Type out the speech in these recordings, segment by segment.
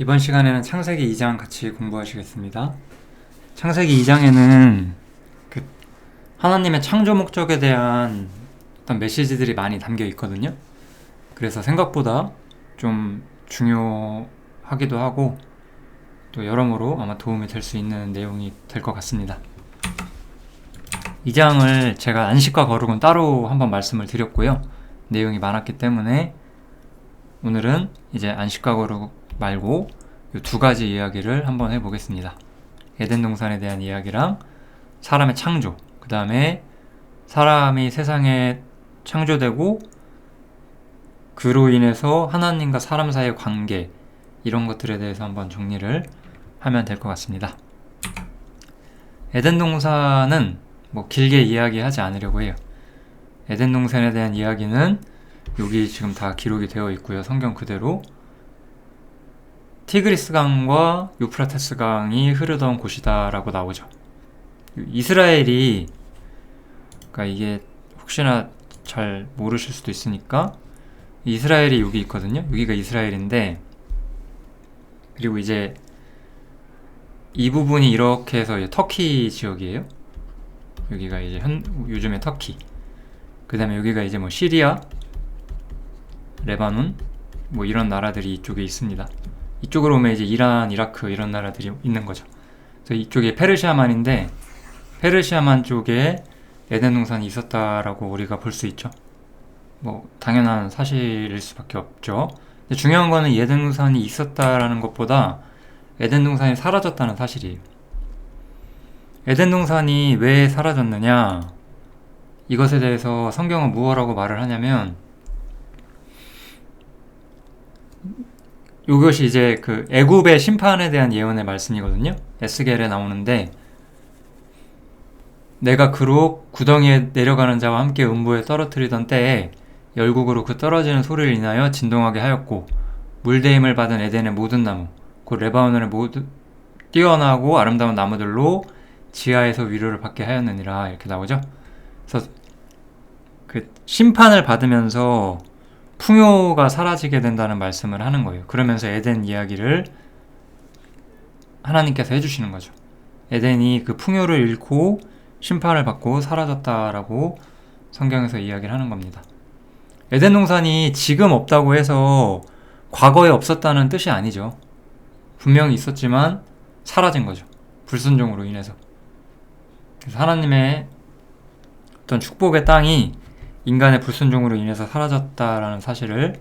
이번 시간에는 창세기 2장 같이 공부하시겠습니다. 창세기 2장에는 하나님의 창조 목적에 대한 어떤 메시지들이 많이 담겨 있거든요. 그래서 생각보다 좀 중요하기도 하고 또 여러모로 아마 도움이 될 수 있는 내용이 될 것 같습니다. 2장을 제가 안식과 거룩은 따로 한번 말씀을 드렸고요. 내용이 많았기 때문에 오늘은 이제 안식과 거룩 말고 이 두 가지 이야기를 한번 해보겠습니다. 에덴 동산에 대한 이야기랑 사람의 창조, 그 다음에 사람이 세상에 창조되고 그로 인해서 하나님과 사람 사이의 관계, 이런 것들에 대해서 한번 정리를 하면 될 것 같습니다. 에덴 동산은 뭐 길게 이야기하지 않으려고 해요. 에덴 동산에 대한 이야기는 여기 지금 다 기록이 되어 있고요. 성경 그대로 티그리스 강과 유프라테스 강이 흐르던 곳이다 라고 나오죠. 이스라엘이, 그러니까 이게 혹시나 잘 모르실 수도 있으니까 이스라엘이 여기 있거든요. 여기가 이스라엘인데, 그리고 이제 이 부분이 이렇게 해서 터키 지역이에요. 여기가 이제 요즘의 터키. 그 다음에 여기가 이제 뭐 시리아, 레바논, 뭐 이런 나라들이 이쪽에 있습니다. 이쪽으로 오면 이제 이란, 이라크 이런 나라들이 있는 거죠. 그래서 이쪽에 페르시아만인데, 페르시아만 쪽에 에덴 동산이 있었다라고 우리가 볼 수 있죠. 뭐 당연한 사실일 수밖에 없죠. 근데 중요한 거는 에덴 동산이 있었다라는 것보다 에덴 동산이 사라졌다는 사실이에요. 에덴 동산이 왜 사라졌느냐, 이것에 대해서 성경은 무엇라고 말을 하냐면, 이것이 이제 그 애굽의 심판에 대한 예언의 말씀이거든요. 에스겔에 나오는데, 내가 그로 구덩이에 내려가는 자와 함께 음부에 떨어뜨리던 때에 열국으로 그 떨어지는 소리를 인하여 진동하게 하였고, 물대임을 받은 에덴의 모든 나무 곧 레바논의 모든 뛰어나고 아름다운 나무들로 지하에서 위로를 받게 하였느니라, 이렇게 나오죠. 그래서 그 심판을 받으면서 풍요가 사라지게 된다는 말씀을 하는 거예요. 그러면서 에덴 이야기를 하나님께서 해주시는 거죠. 에덴이 그 풍요를 잃고 심판을 받고 사라졌다라고 성경에서 이야기를 하는 겁니다. 에덴 동산이 지금 없다고 해서 과거에 없었다는 뜻이 아니죠. 분명히 있었지만 사라진 거죠. 불순종으로 인해서. 그래서 하나님의 어떤 축복의 땅이 인간의 불순종으로 인해서 사라졌다라는 사실을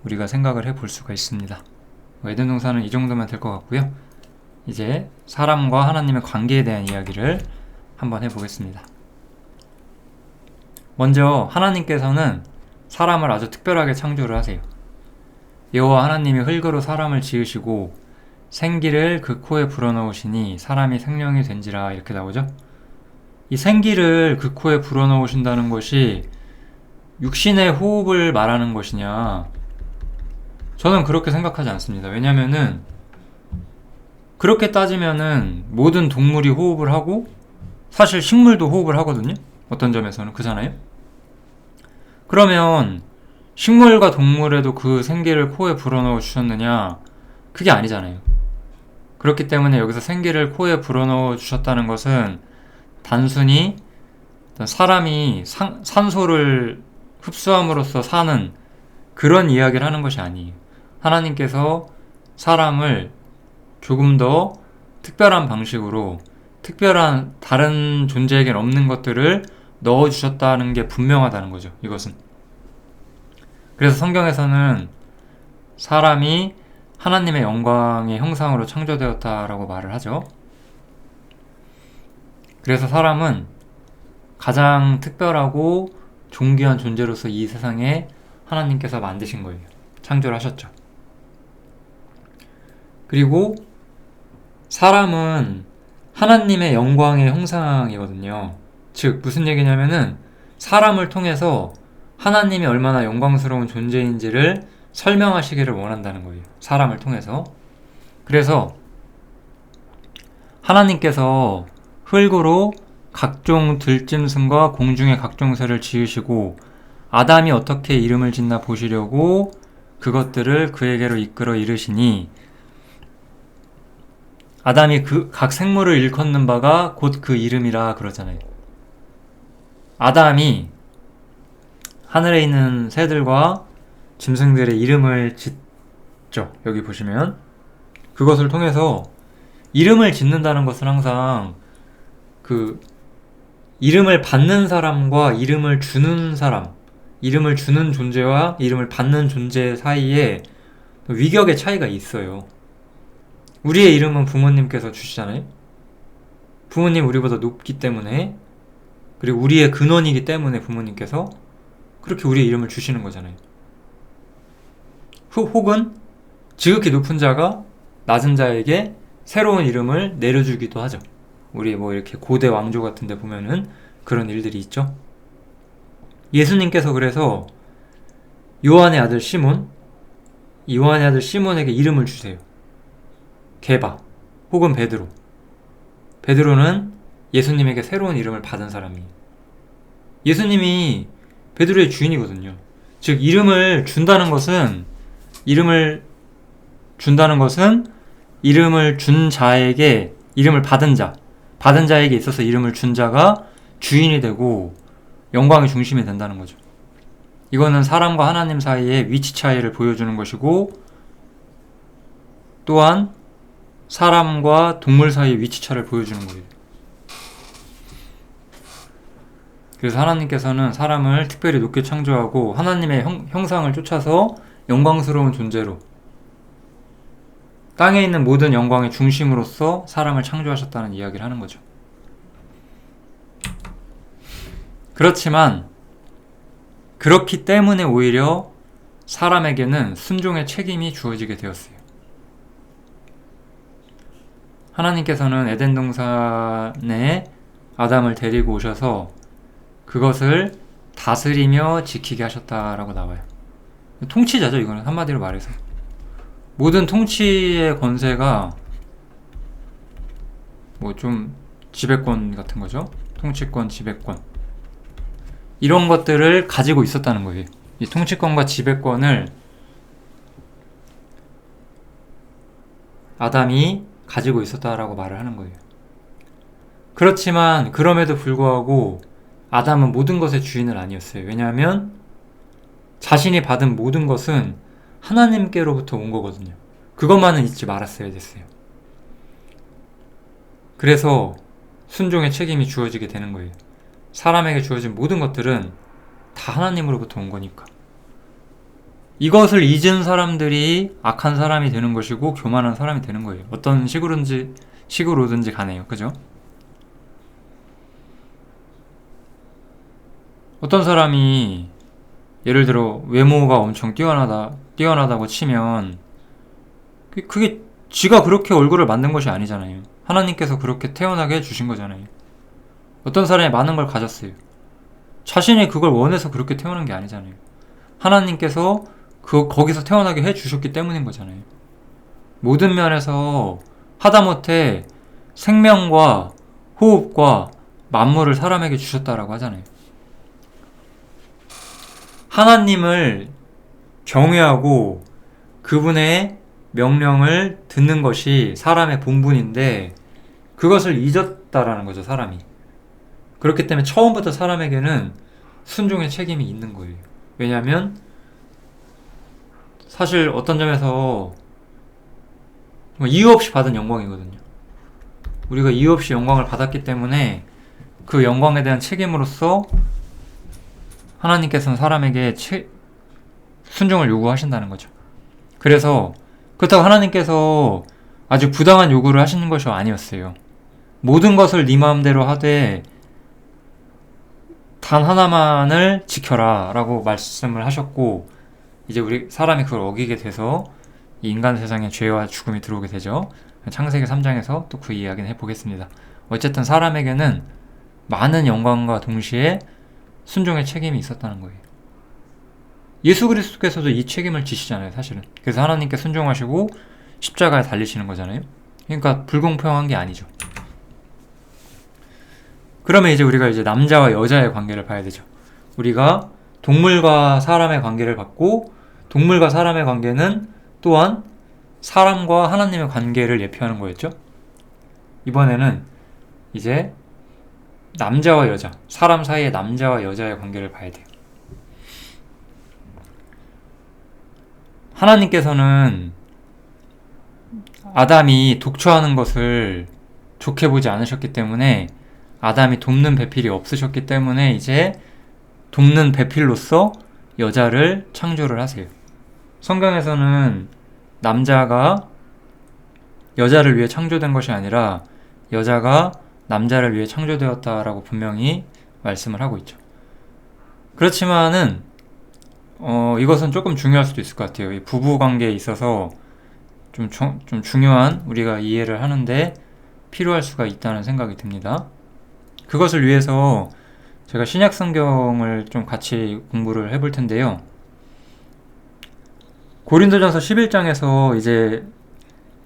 우리가 생각을 해볼 수가 있습니다. 에덴 동산은 이 정도면 될 것 같고요. 이제 사람과 하나님의 관계에 대한 이야기를 한번 해보겠습니다. 먼저 하나님께서는 사람을 아주 특별하게 창조를 하세요. 여호와 하나님이 흙으로 사람을 지으시고 생기를 그 코에 불어넣으시니 사람이 생명이 된지라, 이렇게 나오죠. 이 생기를 그 코에 불어넣으신다는 것이 육신의 호흡을 말하는 것이냐, 저는 그렇게 생각하지 않습니다. 왜냐면은 그렇게 따지면은 모든 동물이 호흡을 하고 사실 식물도 호흡을 하거든요. 어떤 점에서는 그잖아요. 그러면 식물과 동물에도 그 생기를 코에 불어넣어 주셨느냐, 그게 아니잖아요. 그렇기 때문에 여기서 생기를 코에 불어넣어 주셨다는 것은 단순히 사람이 산소를 흡수함으로써 사는 그런 이야기를 하는 것이 아니에요. 하나님께서 사람을 조금 더 특별한 방식으로, 특별한 다른 존재에겐 없는 것들을 넣어주셨다는 게 분명하다는 거죠. 이것은. 그래서 성경에서는 사람이 하나님의 영광의 형상으로 창조되었다라고 말을 하죠. 그래서 사람은 가장 특별하고 존귀한 존재로서 이 세상에 하나님께서 만드신 거예요. 창조를 하셨죠. 그리고 사람은 하나님의 영광의 형상이거든요. 즉 무슨 얘기냐면은 사람을 통해서 하나님이 얼마나 영광스러운 존재인지를 설명하시기를 원한다는 거예요. 사람을 통해서. 그래서 하나님께서 흙으로 각종 들짐승과 공중의 각종 새를 지으시고 아담이 어떻게 이름을 짓나 보시려고 그것들을 그에게로 이끌어 이르시니 아담이 그 각 생물을 일컫는 바가 곧 그 이름이라 그러잖아요. 아담이 하늘에 있는 새들과 짐승들의 이름을 짓죠. 여기 보시면 그것을 통해서 이름을 짓는다는 것은 항상 그 이름을 받는 사람과 이름을 주는 사람, 이름을 주는 존재와 이름을 받는 존재 사이에 위격의 차이가 있어요. 우리의 이름은 부모님께서 주시잖아요. 부모님 우리보다 높기 때문에, 그리고 우리의 근원이기 때문에 부모님께서 그렇게 우리의 이름을 주시는 거잖아요. 혹은 지극히 높은 자가 낮은 자에게 새로운 이름을 내려주기도 하죠. 우리 뭐 이렇게 고대 왕조 같은 데 보면은 그런 일들이 있죠. 예수님께서 그래서 요한의 아들 시몬, 요한의 아들 시몬에게 이름을 주세요. 게바 혹은 베드로. 베드로는 예수님에게 새로운 이름을 받은 사람이에요. 예수님이 베드로의 주인이거든요. 즉 이름을 준다는 것은 이름을 준 자에게, 이름을 받은 자에게 있어서 이름을 준 자가 주인이 되고 영광의 중심이 된다는 거죠. 이거는 사람과 하나님 사이의 위치 차이를 보여주는 것이고, 또한 사람과 동물 사이의 위치 차이를 보여주는 거예요. 그래서 하나님께서는 사람을 특별히 높게 창조하고 하나님의 형상을 쫓아서 영광스러운 존재로, 땅에 있는 모든 영광의 중심으로서 사람을 창조하셨다는 이야기를 하는 거죠. 그렇지만 그렇기 때문에 오히려 사람에게는 순종의 책임이 주어지게 되었어요. 하나님께서는 에덴 동산에 아담을 데리고 오셔서 그것을 다스리며 지키게 하셨다라고 나와요. 통치자죠, 이거는 한마디로 말해서. 모든 통치의 권세가 뭐 좀 지배권 같은 거죠. 통치권, 지배권, 이런 것들을 가지고 있었다는 거예요. 이 통치권과 지배권을 아담이 가지고 있었다라고 말을 하는 거예요. 그렇지만 그럼에도 불구하고 아담은 모든 것의 주인은 아니었어요. 왜냐하면 자신이 받은 모든 것은 하나님께로부터 온 거거든요. 그것만은 잊지 말았어야 됐어요. 그래서 순종의 책임이 주어지게 되는 거예요. 사람에게 주어진 모든 것들은 다 하나님으로부터 온 거니까. 이것을 잊은 사람들이 악한 사람이 되는 것이고 교만한 사람이 되는 거예요. 어떤 식으로든지 가네요. 그죠? 어떤 사람이 예를 들어 외모가 엄청 뛰어나다고 치면 그게 지가 그렇게 얼굴을 만든 것이 아니잖아요. 하나님께서 그렇게 태어나게 해주신 거잖아요. 어떤 사람이 많은 걸 가졌어요. 자신이 그걸 원해서 그렇게 태어난 게 아니잖아요. 하나님께서 거기서 태어나게 해주셨기 때문인 거잖아요. 모든 면에서 하다못해 생명과 호흡과 만물을 사람에게 주셨다라고 하잖아요. 하나님을 경외하고 그분의 명령을 듣는 것이 사람의 본분인데 그것을 잊었다라는 거죠, 사람이. 그렇기 때문에 처음부터 사람에게는 순종의 책임이 있는 거예요. 왜냐하면 사실 어떤 점에서 이유 없이 받은 영광이거든요. 우리가 이유 없이 영광을 받았기 때문에 그 영광에 대한 책임으로서 하나님께서는 사람에게 순종을 요구하신다는 거죠. 그래서 그렇다고 하나님께서 아주 부당한 요구를 하시는 것이 아니었어요. 모든 것을 네 마음대로 하되 단 하나만을 지켜라 라고 말씀을 하셨고, 이제 우리 사람이 그걸 어기게 돼서 이 인간 세상에 죄와 죽음이 들어오게 되죠. 창세기 3장에서 또 그 이야기는 해보겠습니다. 어쨌든 사람에게는 많은 영광과 동시에 순종의 책임이 있었다는 거예요. 예수 그리스도께서도 이 책임을 지시잖아요, 사실은. 그래서 하나님께 순종하시고 십자가에 달리시는 거잖아요. 그러니까 불공평한 게 아니죠. 그러면 이제 우리가 남자와 여자의 관계를 봐야 되죠. 우리가 동물과 사람의 관계를 봤고, 동물과 사람의 관계는 또한 사람과 하나님의 관계를 예표하는 거였죠. 이번에는 이제 남자와 여자, 사람 사이의 남자와 여자의 관계를 봐야 돼요. 하나님께서는 아담이 독초하는 것을 좋게 보지 않으셨기 때문에, 아담이 돕는 배필이 없으셨기 때문에 이제 돕는 배필로서 여자를 창조를 하세요. 성경에서는 남자가 여자를 위해 창조된 것이 아니라 여자가 남자를 위해 창조되었다라고 분명히 말씀을 하고 있죠. 그렇지만은 이것은 조금 중요할 수도 있을 것 같아요. 이 부부 관계에 있어서 좀 중요한, 우리가 이해를 하는데 필요할 수가 있다는 생각이 듭니다. 그것을 위해서 제가 신약 성경을 좀 같이 공부를 해볼 텐데요. 고린도전서 11장에서 이제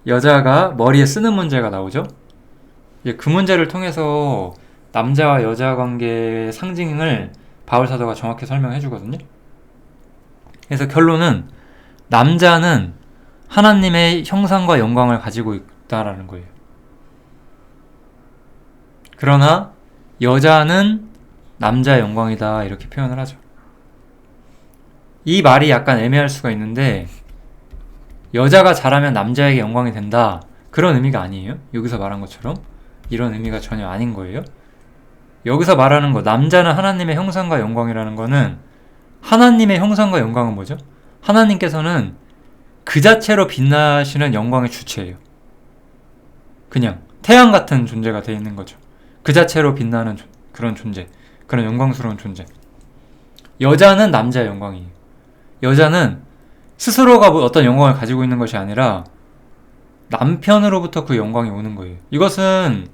여자가 머리에 쓰는 문제가 나오죠. 그 문제를 통해서 남자와 여자 관계의 상징을 바울 사도가 정확히 설명해 주거든요. 그래서 결론은 남자는 하나님의 형상과 영광을 가지고 있다라는 거예요. 그러나 여자는 남자의 영광이다, 이렇게 표현을 하죠. 이 말이 약간 애매할 수가 있는데, 여자가 잘하면 남자에게 영광이 된다, 그런 의미가 아니에요. 여기서 말한 것처럼 이런 의미가 전혀 아닌 거예요. 여기서 말하는 거, 남자는 하나님의 형상과 영광이라는 거는, 하나님의 형상과 영광은 뭐죠? 하나님께서는 그 자체로 빛나시는 영광의 주체예요. 그냥 태양 같은 존재가 되어 있는 거죠. 그 자체로 빛나는 그런 존재, 그런 영광스러운 존재. 여자는 남자의 영광이에요. 여자는 스스로가 어떤 영광을 가지고 있는 것이 아니라 남편으로부터 그 영광이 오는 거예요. 이것은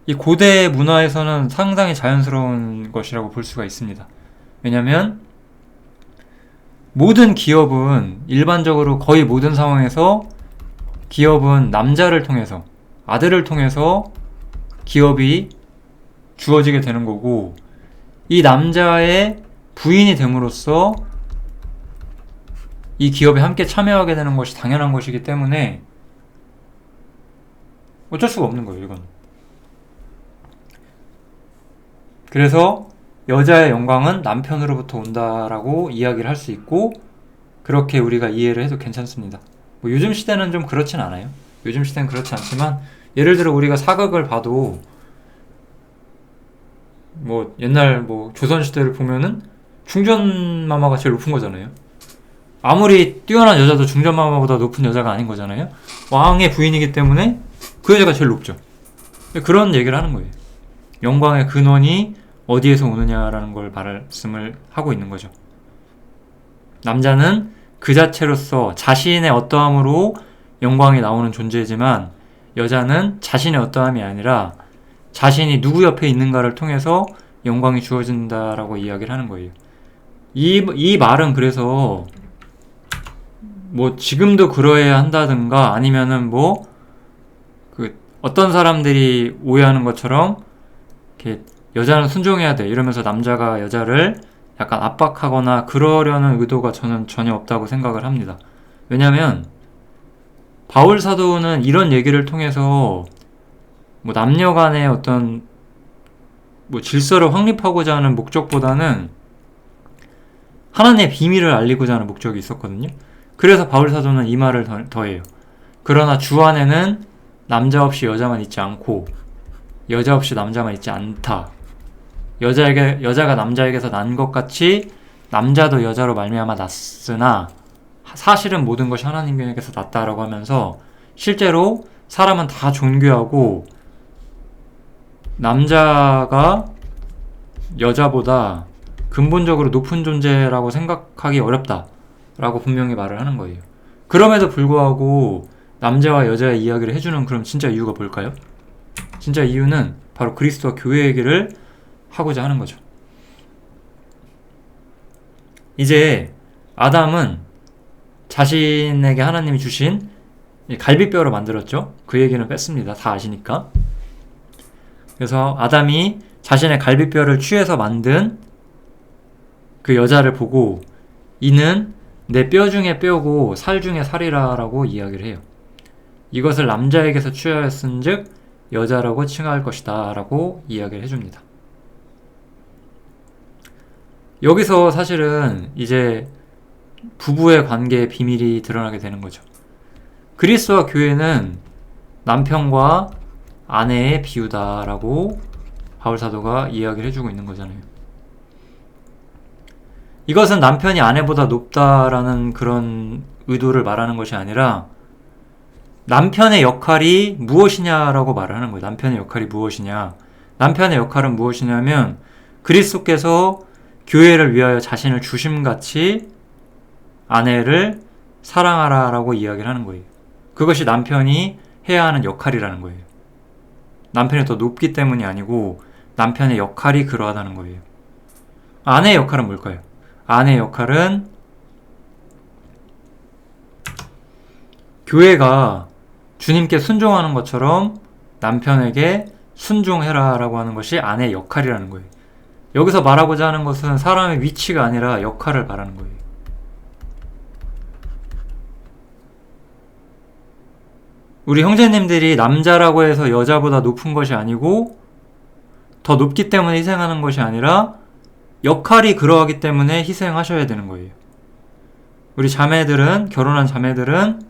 이 고대 문화에서는 상당히 자연스러운 것이라고 볼 수가 있습니다. 왜냐하면 모든 기업은, 일반적으로 거의 모든 상황에서 기업은 남자를 통해서, 아들을 통해서 기업이 주어지게 되는 거고, 이 남자의 부인이 됨으로써 이 기업에 함께 참여하게 되는 것이 당연한 것이기 때문에 어쩔 수가 없는 거예요, 이건. 그래서 여자의 영광은 남편으로부터 온다라고 이야기를 할 수 있고, 그렇게 우리가 이해를 해도 괜찮습니다. 요즘 시대는 좀 그렇진 않아요. 요즘 시대는 그렇지 않지만, 예를 들어 우리가 사극을 봐도 옛날 조선시대를 보면은 중전마마가 제일 높은 거잖아요. 아무리 뛰어난 여자도 중전마마보다 높은 여자가 아닌 거잖아요. 왕의 부인이기 때문에 그 여자가 제일 높죠. 그런 얘기를 하는 거예요. 영광의 근원이 어디에서 오느냐라는 걸 말씀을 하고 있는 거죠. 남자는 그 자체로서 자신의 어떠함으로 영광이 나오는 존재지만, 여자는 자신의 어떠함이 아니라 자신이 누구 옆에 있는가를 통해서 영광이 주어진다라고 이야기를 하는 거예요. 이 말은 그래서 지금도 그러해야 한다든가, 아니면은 어떤 사람들이 오해하는 것처럼 이렇게 여자는 순종해야 돼 이러면서 남자가 여자를 약간 압박하거나 그러려는 의도가 저는 전혀 없다고 생각을 합니다. 왜냐면 바울 사도는 이런 얘기를 통해서 남녀 간의 어떤 질서를 확립하고자 하는 목적보다는 하나님의 비밀을 알리고자 하는 목적이 있었거든요. 그래서 바울 사도는 이 말을 더해요. 그러나 주 안에는 남자 없이 여자만 있지 않고 여자 없이 남자만 있지 않다. 여자가 남자에게서 난 것 같이 남자도 여자로 말미암아 났으나 사실은 모든 것이 하나님에게서 났다라고 하면서, 실제로 사람은 다 존귀하고 남자가 여자보다 근본적으로 높은 존재라고 생각하기 어렵다라고 분명히 말을 하는 거예요. 그럼에도 불구하고 남자와 여자의 이야기를 해주는 그럼 진짜 이유가 뭘까요? 진짜 이유는 바로 그리스도와 교회 얘기를 하고자 하는 거죠. 이제 아담은 자신에게 하나님이 주신 갈비뼈로 만들었죠. 그 얘기는 뺐습니다. 다 아시니까. 그래서 아담이 자신의 갈비뼈를 취해서 만든 그 여자를 보고, 이는 내 뼈 중에 뼈고 살 중에 살이라 라고 이야기를 해요. 이것을 남자에게서 취하였은즉 여자라고 칭할 것이다 라고 이야기를 해줍니다. 여기서 사실은 이제 부부의 관계의 비밀이 드러나게 되는 거죠. 그리스도와 교회는 남편과 아내의 비유다라고 바울사도가 이야기를 해주고 있는 거잖아요. 이것은 남편이 아내보다 높다라는 그런 의도를 말하는 것이 아니라 남편의 역할이 무엇이냐라고 말을 하는 거예요. 남편의 역할이 무엇이냐. 남편의 역할은 무엇이냐면 그리스도께서 교회를 위하여 자신을 주심같이 아내를 사랑하라라고 이야기를 하는 거예요. 그것이 남편이 해야 하는 역할이라는 거예요. 남편이 더 높기 때문이 아니고 남편의 역할이 그러하다는 거예요. 아내의 역할은 뭘까요? 아내의 역할은 교회가 주님께 순종하는 것처럼 남편에게 순종해라 라고 하는 것이 아내의 역할이라는 거예요. 여기서 말하고자 하는 것은 사람의 위치가 아니라 역할을 말하는 거예요. 우리 형제님들이 남자라고 해서 여자보다 높은 것이 아니고 더 높기 때문에 희생하는 것이 아니라 역할이 그러하기 때문에 희생하셔야 되는 거예요. 우리 자매들은, 결혼한 자매들은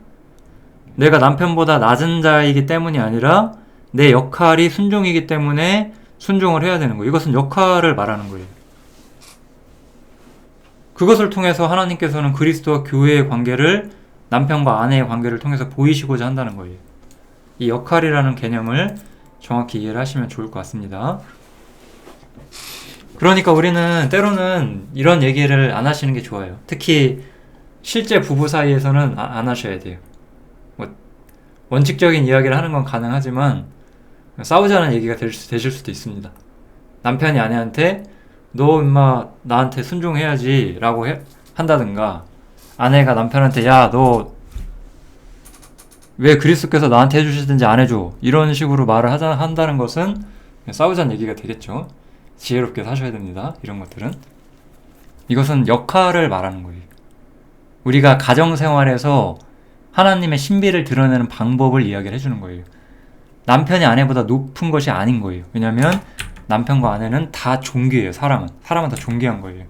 내가 남편보다 낮은 자이기 때문이 아니라 내 역할이 순종이기 때문에 순종을 해야 되는 거예요. 이것은 역할을 말하는 거예요. 그것을 통해서 하나님께서는 그리스도와 교회의 관계를 남편과 아내의 관계를 통해서 보이시고자 한다는 거예요. 이 역할이라는 개념을 정확히 이해를 하시면 좋을 것 같습니다. 그러니까 우리는 때로는 이런 얘기를 안 하시는 게 좋아요. 특히 실제 부부 사이에서는 안 하셔야 돼요. 원칙적인 이야기를 하는 건 가능하지만 싸우자는 얘기가 되실 수도 있습니다. 남편이 아내한테 너 임마 나한테 순종해야지 라고 한다든가, 아내가 남편한테 야 너 왜 그리스도께서 나한테 해주시든지 안 해줘, 이런 식으로 말을 한다는 것은 싸우자는 얘기가 되겠죠. 지혜롭게 사셔야 됩니다. 이런 것들은. 이것은 역할을 말하는 거예요. 우리가 가정생활에서 하나님의 신비를 드러내는 방법을 이야기를 해주는 거예요. 남편이 아내보다 높은 것이 아닌 거예요. 왜냐하면 남편과 아내는 다 존귀해요. 사람은 다 존귀한 거예요.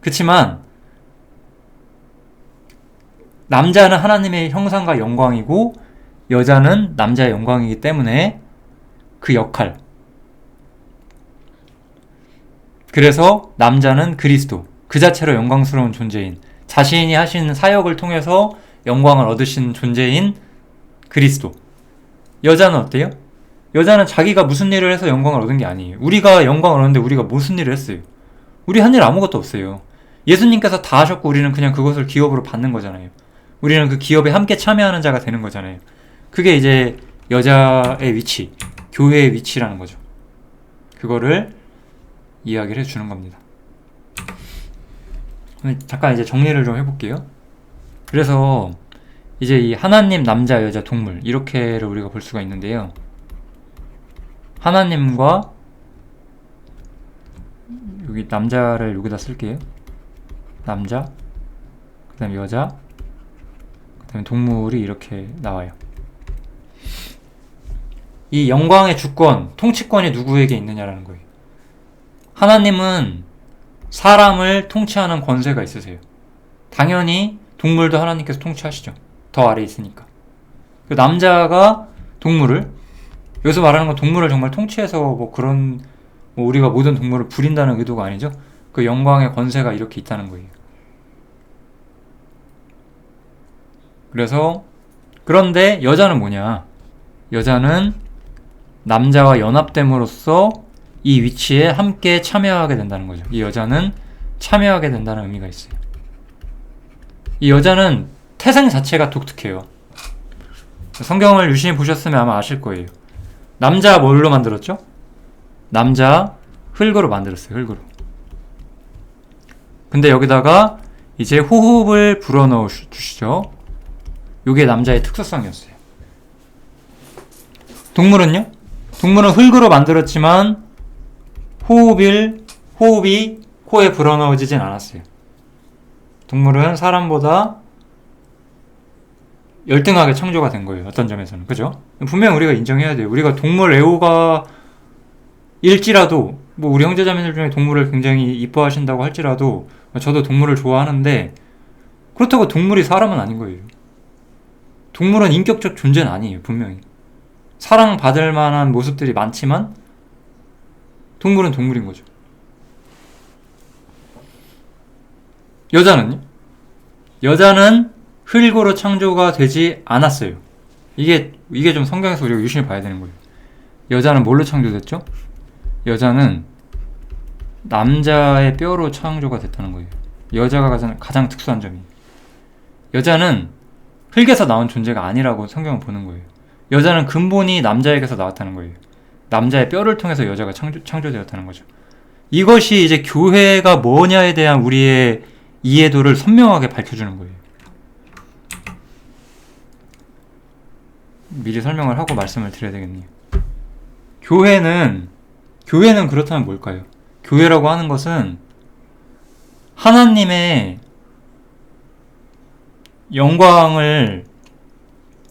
그치만 남자는 하나님의 형상과 영광이고 여자는 남자의 영광이기 때문에 그 역할, 그래서 남자는 그리스도, 그 자체로 영광스러운 존재인, 자신이 하신 사역을 통해서 영광을 얻으신 존재인 그리스도. 여자는 어때요? 여자는 자기가 무슨 일을 해서 영광을 얻은 게 아니에요. 우리가 영광을 얻는데 우리가 무슨 일을 했어요? 우리 한 일 아무것도 없어요. 예수님께서 다 하셨고 우리는 그냥 그것을 기업으로 받는 거잖아요. 우리는 그 기업에 함께 참여하는 자가 되는 거잖아요. 그게 이제 여자의 위치, 교회의 위치라는 거죠. 그거를 이야기를 해주는 겁니다. 잠깐 이제 정리를 좀 해볼게요. 그래서 이제 이 하나님, 남자, 여자, 동물, 이렇게를 우리가 볼 수가 있는데요. 하나님과, 여기 남자를 여기다 쓸게요. 남자, 그 다음에 여자, 그 다음에 동물이 이렇게 나와요. 이 영광의 주권, 통치권이 누구에게 있느냐라는 거예요. 하나님은 사람을 통치하는 권세가 있으세요. 당연히 동물도 하나님께서 통치하시죠. 더 아래에 있으니까. 그 남자가 동물을, 여기서 말하는 건 동물을 정말 통치해서 우리가 모든 동물을 부린다는 의도가 아니죠. 그 영광의 권세가 이렇게 있다는 거예요. 그래서 그런데 여자는 뭐냐? 여자는 남자와 연합됨으로써 이 위치에 함께 참여하게 된다는 거죠. 이 여자는 참여하게 된다는 의미가 있어요. 이 여자는 태생 자체가 독특해요. 성경을 유심히 보셨으면 아마 아실 거예요. 남자 뭘로 만들었죠? 남자 흙으로 만들었어요. 흙으로. 근데 여기다가 이제 호흡을 불어넣어 주시죠. 이게 남자의 특수성이었어요. 동물은요? 동물은 흙으로 만들었지만 호흡이 코에 불어넣어지진 않았어요. 동물은 사람보다 열등하게 창조가 된 거예요. 어떤 점에서는. 그죠? 분명 우리가 인정해야 돼요. 우리가 동물 애호가 일지라도 뭐 우리 형제자매들 중에 동물을 굉장히 이뻐하신다고 할지라도 저도 동물을 좋아하는데 그렇다고 동물이 사람은 아닌 거예요. 동물은 인격적 존재는 아니에요. 분명히. 사랑받을 만한 모습들이 많지만 동물은 동물인 거죠. 여자는요? 여자는 흙으로 창조가 되지 않았어요. 이게 좀 성경에서 우리가 유심히 봐야 되는 거예요. 여자는 뭘로 창조됐죠? 여자는 남자의 뼈로 창조가 됐다는 거예요. 여자가 가장 특수한 점이. 여자는 흙에서 나온 존재가 아니라고 성경은 보는 거예요. 여자는 근본이 남자에게서 나왔다는 거예요. 남자의 뼈를 통해서 여자가 창조되었다는 거죠. 이것이 이제 교회가 뭐냐에 대한 우리의 이해도를 선명하게 밝혀주는 거예요. 미리 설명을 하고 말씀을 드려야 되겠네요. 교회는 그렇다면 뭘까요? 교회라고 하는 것은 하나님의 영광을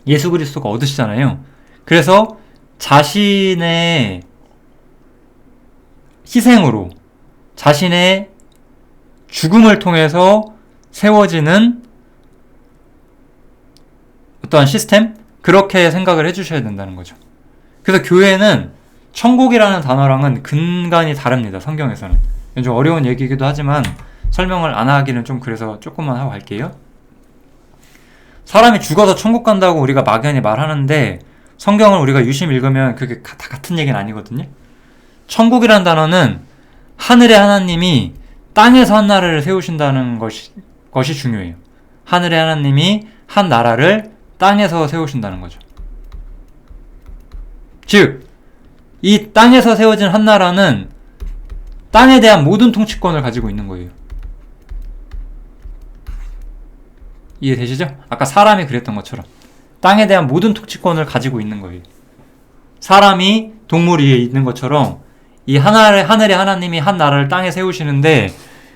예수 그리스도가 얻으시잖아요. 그래서 자신의 희생으로 자신의 죽음을 통해서 세워지는 어떠한 시스템? 그렇게 생각을 해주셔야 된다는 거죠. 그래서 교회는 천국이라는 단어랑은 근간이 다릅니다. 성경에서는. 좀 어려운 얘기이기도 하지만 설명을 안 하기는 좀 그래서 조금만 하고 갈게요. 사람이 죽어서 천국 간다고 우리가 막연히 말하는데 성경을 우리가 유심히 읽으면 그게 다 같은 얘기는 아니거든요. 천국이라는 단어는 하늘의 하나님이 땅에서 한 나라를 세우신다는 것이 중요해요. 하늘의 하나님이 한 나라를 땅에서 세우신다는 거죠. 즉, 이 땅에서 세워진 한 나라는 땅에 대한 모든 통치권을 가지고 있는 거예요. 이해되시죠? 아까 사람이 그랬던 것처럼 땅에 대한 모든 통치권을 가지고 있는 거예요. 사람이 동물 위에 있는 것처럼 이 하늘의 하나님이 한 나라를 땅에 세우시는데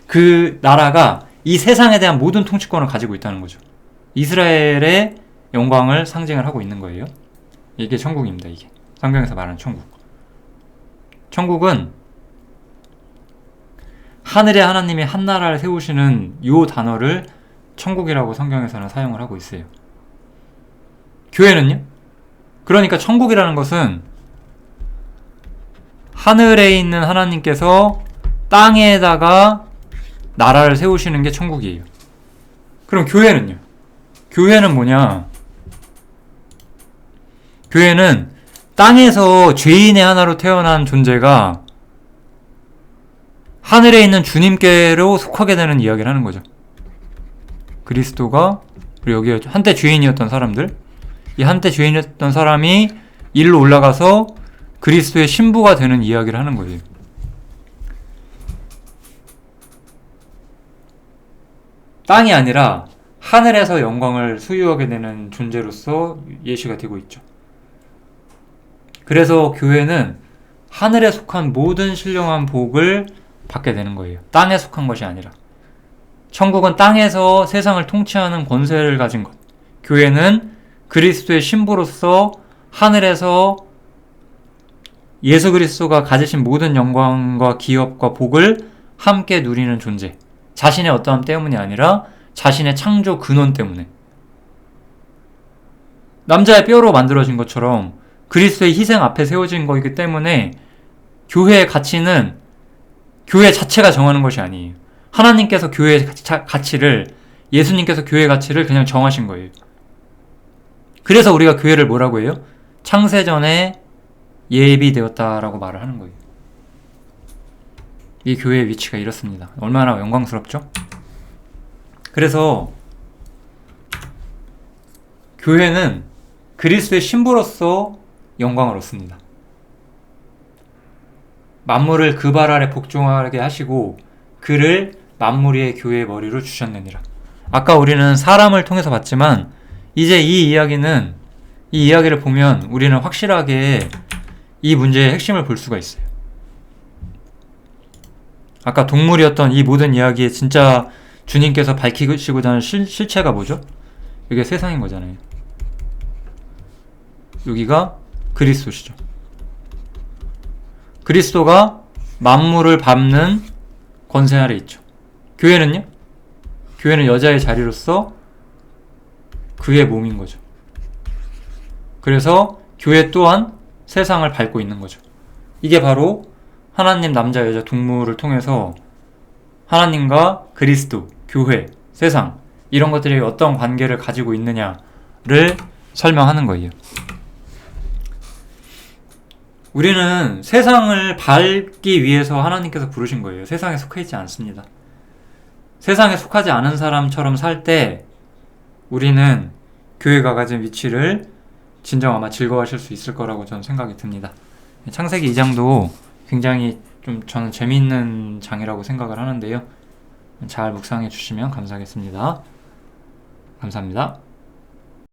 그 나라가 이 세상에 대한 모든 통치권을 가지고 있다는 거죠. 이스라엘의 영광을 상징을 하고 있는 거예요. 이게 천국입니다. 이게 성경에서 말하는 천국. 천국은 하늘의 하나님이 한 나라를 세우시는 이 단어를 천국이라고 성경에서는 사용을 하고 있어요. 교회는요? 그러니까 천국이라는 것은 하늘에 있는 하나님께서 땅에다가 나라를 세우시는 게 천국이에요. 그럼 교회는요? 교회는 뭐냐? 교회는 땅에서 죄인의 하나로 태어난 존재가 하늘에 있는 주님께로 속하게 되는 이야기를 하는 거죠. 그리스도가 그리고 여기 한때 죄인이었던 사람들, 이 한때 죄인이었던 사람이 일로 올라가서 그리스도의 신부가 되는 이야기를 하는 거예요. 땅이 아니라 하늘에서 영광을 소유하게 되는 존재로서 예시가 되고 있죠. 그래서 교회는 하늘에 속한 모든 신령한 복을 받게 되는 거예요. 땅에 속한 것이 아니라. 천국은 땅에서 세상을 통치하는 권세를 가진 것. 교회는 그리스도의 신부로서 하늘에서 예수 그리스도가 가지신 모든 영광과 기업과 복을 함께 누리는 존재. 자신의 어떠함 때문이 아니라 자신의 창조 근원 때문에. 남자의 뼈로 만들어진 것처럼 그리스도의 희생 앞에 세워진 거이기 때문에 교회의 가치는 교회 자체가 정하는 것이 아니에요. 하나님께서 교회의 가치를, 예수님께서 교회의 가치를 그냥 정하신 거예요. 그래서 우리가 교회를 뭐라고 해요? 창세전에 예비되었다라고 말을 하는 거예요. 이 교회의 위치가 이렇습니다. 얼마나 영광스럽죠? 그래서 교회는 그리스도의 신부로서 영광을 얻습니다. 만물을 그 발 아래 복종하게 하시고 그를 만물 위의 교회의 머리로 주셨느니라. 아까 우리는 사람을 통해서 봤지만 이제 이 이야기를 보면 우리는 확실하게 이 문제의 핵심을 볼 수가 있어요. 아까 동물이었던 이 모든 이야기에 진짜 주님께서 밝히시고자 하는 실체가 뭐죠? 이게 세상인 거잖아요. 여기가 그리스도시죠. 그리스도가 만물을 밟는 권세 아래 있죠. 교회는요? 교회는 여자의 자리로서 그의 몸인 거죠. 그래서 교회 또한 세상을 밟고 있는 거죠. 이게 바로 하나님 남자 여자 동물을 통해서 하나님과 그리스도, 교회, 세상 이런 것들이 어떤 관계를 가지고 있느냐를 설명하는 거예요. 우리는 세상을 밟기 위해서 하나님께서 부르신 거예요. 세상에 속해 있지 않습니다. 세상에 속하지 않은 사람처럼 살 때 우리는 교회가 가진 위치를 진정 아마 즐거워하실 수 있을 거라고 저는 생각이 듭니다. 창세기 2장도 굉장히 좀 저는 재미있는 장이라고 생각을 하는데요. 잘 묵상해 주시면 감사하겠습니다. 감사합니다.